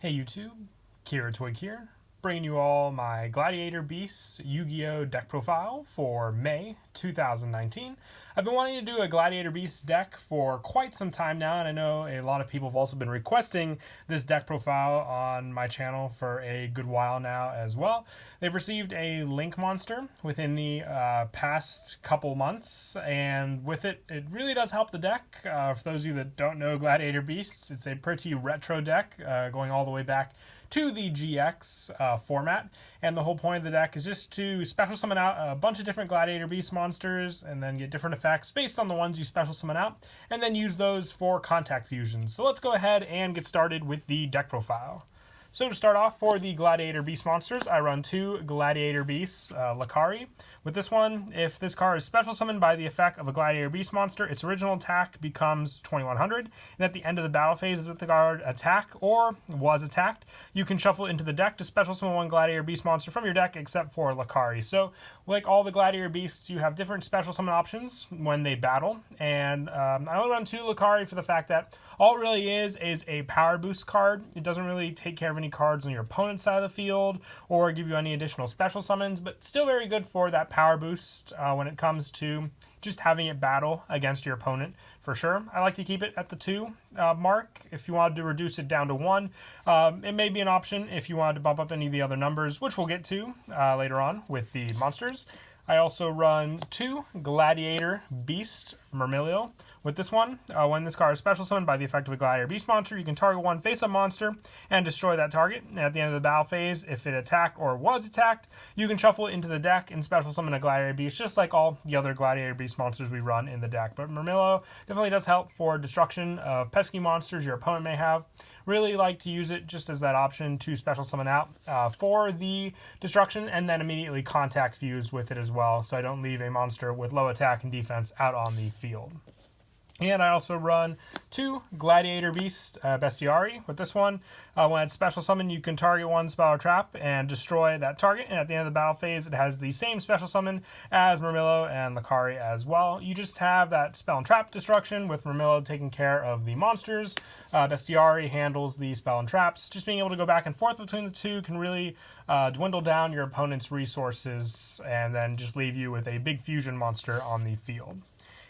Hey YouTube, Kira Twig here, bringing you all my Gladiator Beasts Yu-Gi-Oh deck profile for May 2019. I've been wanting to do a Gladiator Beasts deck for quite some time now, and I know a lot of people have also been requesting this deck profile on my channel for a good while now as well. They've received a Link monster within the past couple months, and with it, it really does help the deck. For those of you that don't know Gladiator Beasts, it's a pretty retro deck going all the way back to the GX format, and the whole point of the deck is just to special summon out a bunch of different Gladiator Beast monsters and then get different effects based on the ones you special summon out, and then use those for contact fusions. So let's go ahead and get started with the deck profile. So to start off, for the Gladiator Beast monsters, I run two Gladiator Beasts Lakari. With this one, if this card is special summoned by the effect of a Gladiator Beast monster, its original attack becomes 2100, and at the end of the battle phase with the card attack or was attacked, you can shuffle into the deck to special summon one Gladiator Beast monster from your deck except for Lakari. So like all the Gladiator Beasts, you have different special summon options when they battle, and I only run two Lakari for the fact that all it really is a power boost card. It doesn't really take care of any cards on your opponent's side of the field or give you any additional special summons, but still very good for that power boost when it comes to just having it battle against your opponent for sure. I like to keep it at the 2 mark. If you wanted to reduce it down to 1, it may be an option if you wanted to bump up any of the other numbers, which we'll get to later on with the monsters. I also run two Gladiator Beast Mermilio. With this one, when this card is special summoned by the effect of a Gladiator Beast monster, you can target one face-up monster and destroy that target. And at the end of the battle phase, if it attacked or was attacked, you can shuffle it into the deck and special summon a Gladiator Beast, just like all the other Gladiator Beast monsters we run in the deck. But Mermilio definitely does help for destruction of pesky monsters your opponent may have. Really like to use it just as that option to special summon out for the destruction, and then immediately contact fuse with it as well, so I don't leave a monster with low attack and defense out on the field. And I also run two Gladiator Beast Bestiari. With this one, when it's special summon, you can target one spell or trap and destroy that target. And at the end of the battle phase, it has the same special summon as Mermilio and Lakari as well. You just have that spell and trap destruction with Mermilio taking care of the monsters. Bestiari handles the spell and traps. Just being able to go back and forth between the two can really dwindle down your opponent's resources and then just leave you with a big fusion monster on the field.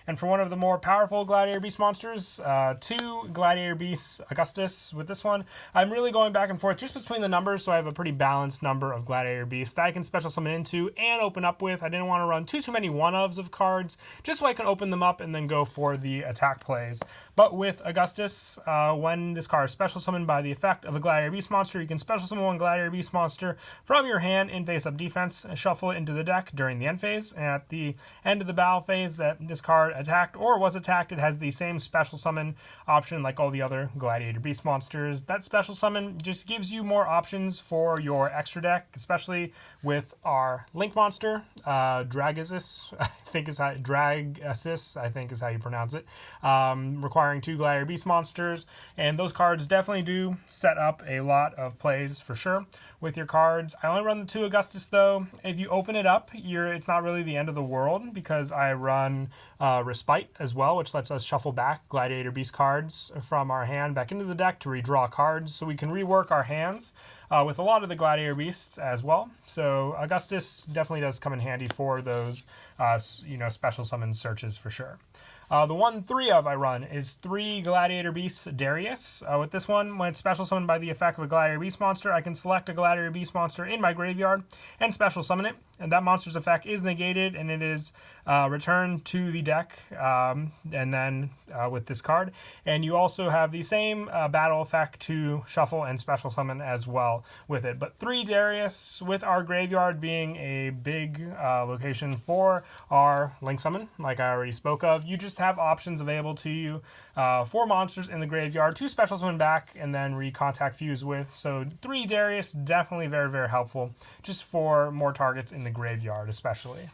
And for one of the more powerful Gladiator Beast monsters, two Gladiator Beasts Augustus. With this one, I'm really going back and forth just between the numbers, so I have a pretty balanced number of Gladiator Beasts that I can special summon into and open up with. I didn't want to run too many one-ofs of cards, just so I can open them up and then go for the attack plays. But with Augustus, when this card is special summoned by the effect of a Gladiator Beast monster, you can special summon one Gladiator Beast monster from your hand in face-up defense and shuffle it into the deck during the end phase. And at the end of the battle phase that this card attacked or was attacked, it has the same special summon option like all the other Gladiator Beast monsters. That special summon just gives you more options for your extra deck, especially with our Link monster, Dragasis, I think is how you pronounce it, requiring two Gladiator Beast monsters, and those cards definitely do set up a lot of plays for sure with your cards. I only run the two Augustus though. If you open it up, it's not really the end of the world because I run Respite as well, which lets us shuffle back Gladiator Beast cards from our hand back into the deck to redraw cards, so we can rework our hands with a lot of the Gladiator Beasts as well. So Augustus definitely does come in handy for those special summon searches for sure. The one 3 of I run is 3 Gladiator Beasts Darius. With this one, when it's special summoned by the effect of a Gladiator Beast monster, I can select a Gladiator Beast monster in my graveyard and special summon it. And that monster's effect is negated, and it is returned to the deck, and then with this card. And you also have the same battle effect to shuffle and special summon as well with it. But 3 Darius, with our graveyard being a big location for our Link summon, like I already spoke of, you just have options available to you for monsters in the graveyard to special summon back and then recontact fuse with. So 3 Darius, definitely very, very helpful just for more targets in the graveyard especially.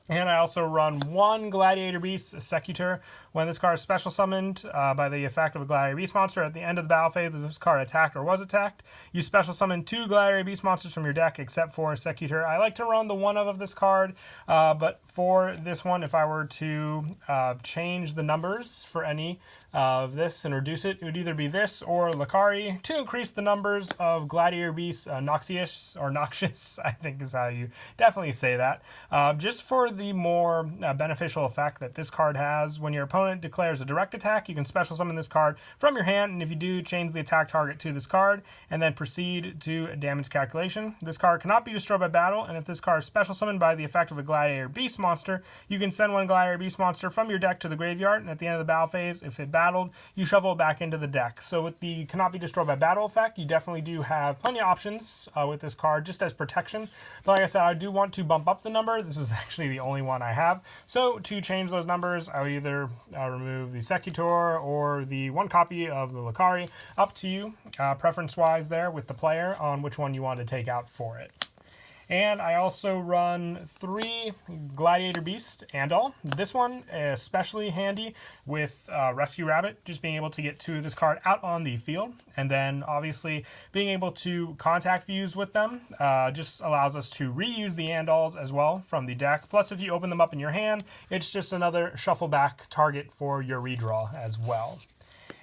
And I also run one Gladiator Beast Secutor. When this card is special summoned by the effect of a Gladiator Beast monster at the end of the battle phase, if this card attacked or was attacked, you special summon 2 Gladiator Beast monsters from your deck except for Secutor. I like to run the one of this card, but for this one, if I were to change the numbers for any of this and reduce it, it would either be this or Lakari to increase the numbers of Gladiator Beasts Noxious, I think is how you definitely say that, just for the more beneficial effect that this card has. When your opponent declares a direct attack, you can special summon this card from your hand, and if you do, change the attack target to this card and then proceed to damage calculation. This card cannot be destroyed by battle, and if this card is special summoned by the effect of a Gladiator Beast monster, you can send one Gladiator Beast monster from your deck to the graveyard, and at the end of the battle phase, if it battled, you shuffle it back into the deck. So with the cannot be destroyed by battle effect, you definitely do have plenty of options with this card just as protection. But like I said, I do want to bump up the number. This is actually the only one I have. So to change those numbers, I would either remove the Secutor or the one copy of the Lakari. Up to you, preference-wise there with the player on which one you want to take out for it. And I also run 3 Gladiator Beast Andal. This one is especially handy with Rescue Rabbit, just being able to get 2 of this card out on the field. And then obviously being able to contact views with them just allows us to reuse the Andals as well from the deck. Plus, if you open them up in your hand, it's just another shuffle back target for your redraw as well.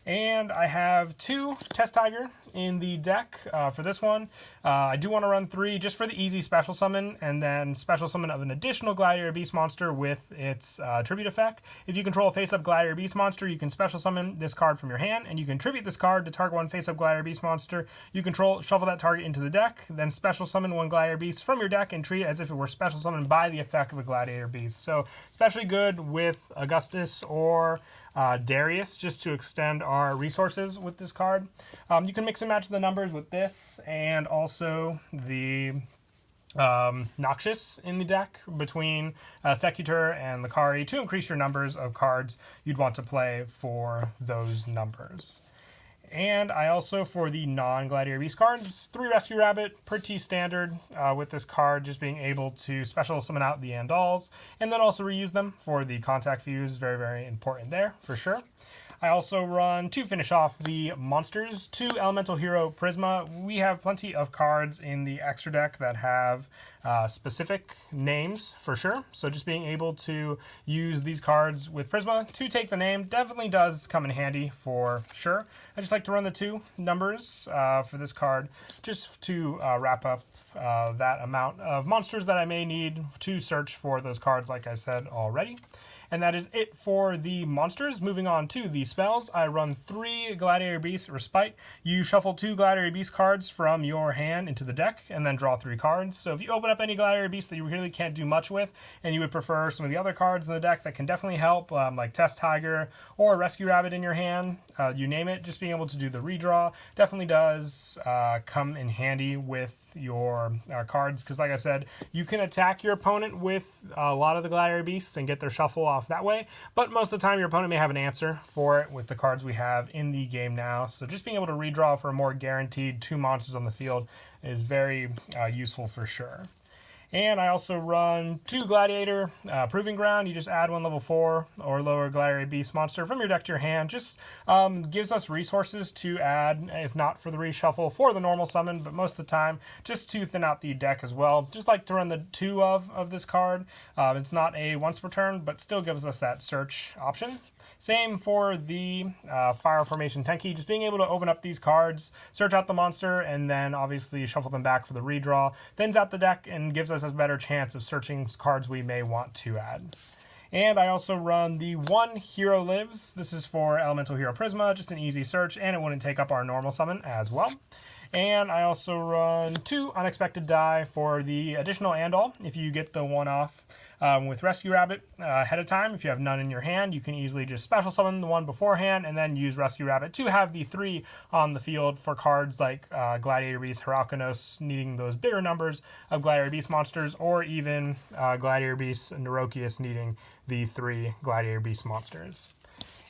And I have 2 Test Tiger in the deck for this one. I do want to run 3 just for the easy special summon, and then special summon of an additional Gladiator Beast monster with its tribute effect. If you control a face-up Gladiator Beast monster, you can special summon this card from your hand, and you can tribute this card to target one face-up Gladiator Beast monster you control, shuffle that target into the deck, then special summon one Gladiator Beast from your deck and treat it as if it were special summoned by the effect of a Gladiator Beast. So especially good with Augustus or Darius, just to extend our resources with this card. You can mix and match the numbers with this and also the Noxious in the deck between Secutor and Lakari to increase your numbers of cards you'd want to play for those numbers. And I also, for the non-Gladiator Beast cards, 3 Rescue Rabbit, pretty standard with this card, just being able to special summon out the Andals, and then also reuse them for the contact views. Very, very important there, for sure. I also run, to finish off the monsters, 2 Elemental Hero Prisma. We have plenty of cards in the extra deck that have specific names, for sure. So just being able to use these cards with Prisma to take the name definitely does come in handy, for sure. I just like to run the 2 numbers for this card, just to wrap up that amount of monsters that I may need to search for those cards, like I said already. And that is it for the monsters. Moving on to the spells, I run 3 Gladiator Beast Respite. You shuffle 2 Gladiator Beast cards from your hand into the deck and then draw 3 cards. So if you open up any Gladiator Beast that you really can't do much with and you would prefer some of the other cards in the deck that can definitely help, like Test Tiger or Rescue Rabbit in your hand, you name it, just being able to do the redraw definitely does come in handy with your cards, because like I said, you can attack your opponent with a lot of the Gladiator Beasts and get their shuffle off that way, but most of the time your opponent may have an answer for it with the cards we have in the game now. So just being able to redraw for a more guaranteed 2 monsters on the field is very useful for sure. And I also run 2 Gladiator Proving Ground. You just add 1 level 4 or lower Gladiator Beast monster from your deck to your hand. Just gives us resources to add, if not for the reshuffle, for the normal summon, but most of the time just to thin out the deck as well. Just like to run the 2 of this card. It's not a once per turn, but still gives us that search option. Same for the Fire Formation Tenki, just being able to open up these cards, search out the monster, and then obviously shuffle them back for the redraw. Thins out the deck and gives us a better chance of searching cards we may want to add. And I also run the 1 Hero Lives. This is for Elemental Hero Prisma, just an easy search, and it wouldn't take up our normal summon as well. And I also run 2 Unexpected Die for the additional Andal. If you get the 1 off with Rescue Rabbit ahead of time, if you have none in your hand, you can easily just special summon the 1 beforehand and then use Rescue Rabbit to have the 3 on the field for cards like Gladiator Beast Heralkanos, needing those bigger numbers of Gladiator Beast monsters, or even Gladiator Beast Neurokius needing the 3 Gladiator Beast monsters.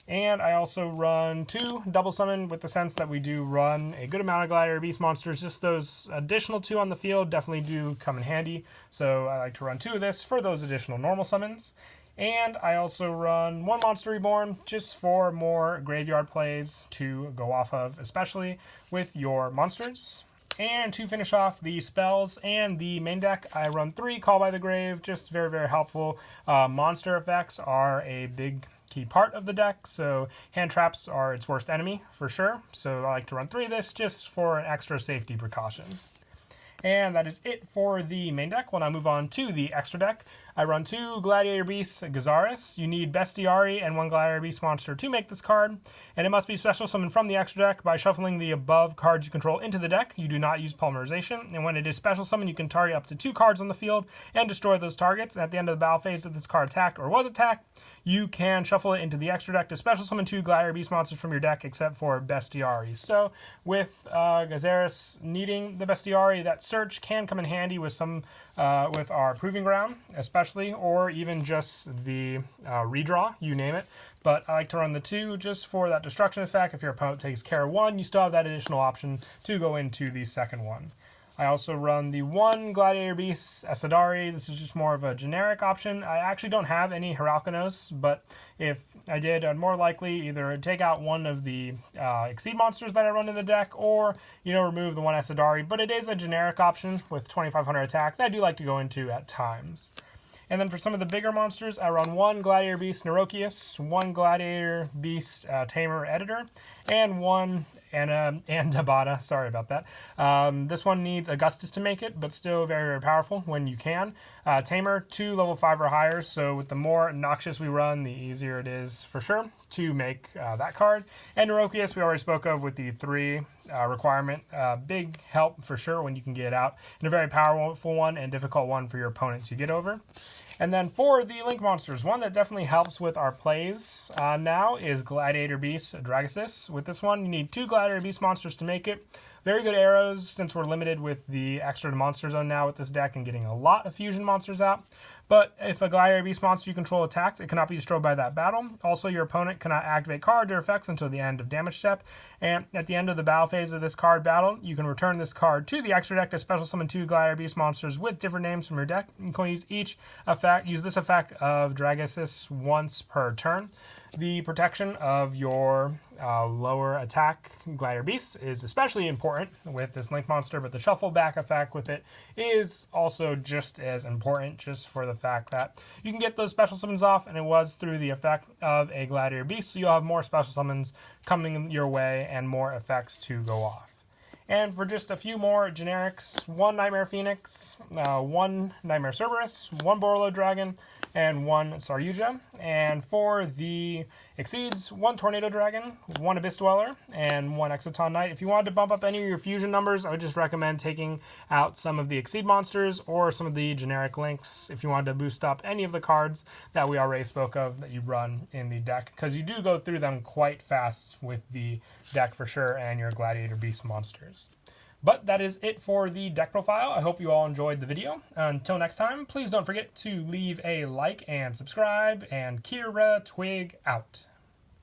And I also run 2 double summon with the sense that we do run a good amount of Gladiator Beast monsters. Just those additional 2 on the field definitely do come in handy. So I like to run 2 of this for those additional normal summons. And I also run 1 Monster Reborn just for more graveyard plays to go off of, especially with your monsters. And to finish off the spells and the main deck, I run 3 Call by the Grave, just very, very helpful. Monster effects are a big key part of the deck, so hand traps are its worst enemy for sure. So I like to run 3 of this just for an extra safety precaution. And that is it for the main deck. We'll now move on to the extra deck. I run 2 Gladiator Beasts Gazaris. You need Bestiari and 1 Gladiator Beast monster to make this card. And it must be special summoned from the extra deck by shuffling the above cards you control into the deck. You do not use polymerization. And when it is special summoned, you can target up to 2 cards on the field and destroy those targets. And at the end of the battle phase, if this card attacked or was attacked, you can shuffle it into the extra deck to special summon 2 Gladiator Beast monsters from your deck, except for Bestiari. So with Gazaris needing the Bestiari, that search can come in handy with with our Proving Ground, especially, or even just the redraw, you name it. But I like to run the 2 just for that destruction effect. If your opponent takes care of 1, you still have that additional option to go into the second one. I also run the 1 Gladiator Beast Esadari. This is just more of a generic option. I actually don't have any Heralkanos, but if I did, I'd more likely either take out one of the Exceed monsters that I run in the deck, or, remove the 1 Esadari. But it is a generic option with 2500 attack that I do like to go into at times. And then for some of the bigger monsters, I run 1 Gladiator Beast Neurokius, 1 Gladiator Beast Tamer Editor, and 1 Andabata. Sorry about that. This one needs Augustus to make it, but still very, very powerful when you can. Tamer, 2 level 5 or higher, so with the more Noxious we run, the easier it is for sure to make that card. And Neurokius we already spoke of with the 3 requirement. Big help for sure when you can get out, and a very powerful one and difficult one for your opponent to get over. And then for the Link monsters, one that definitely helps with our plays now is Gladiator Beast Dragosis. With this one, you need 2 Gladiator Beast monsters to make it. Very good arrows, since we're limited with the extra monster zone now with this deck and getting a lot of fusion monsters out. But if a Gladiator Beast monster you control attacks, it cannot be destroyed by that battle. Also, your opponent cannot activate cards or effects until the end of damage step. And at the end of the battle phase of this card battle, you can return this card to the extra deck to special summon 2 Gladiator Beast monsters with different names from your deck. You can use this effect of Dragosis once per turn. The protection of your lower attack Gladiator Beasts is especially important with this Link monster, but the shuffle back effect with it is also just as important, just for the fact that you can get those special summons off, and it was through the effect of a Gladiator Beast, so you'll have more special summons coming your way and more effects to go off. And for just a few more generics, 1 Nightmare Phoenix, 1 Nightmare Cerberus, 1 Borolo Dragon, and 1 Saryuja. And for the Exceeds, 1 Tornado Dragon, 1 Abyss Dweller, and 1 Exciton Knight. If you wanted to bump up any of your fusion numbers, I would just recommend taking out some of the Exceed monsters or some of the generic links if you wanted to boost up any of the cards that we already spoke of that you run in the deck, because you do go through them quite fast with the deck for sure and your Gladiator Beast monsters. But that is it for the deck profile. I hope you all enjoyed the video. Until next time, please don't forget to leave a like and subscribe, and Kira Twig out.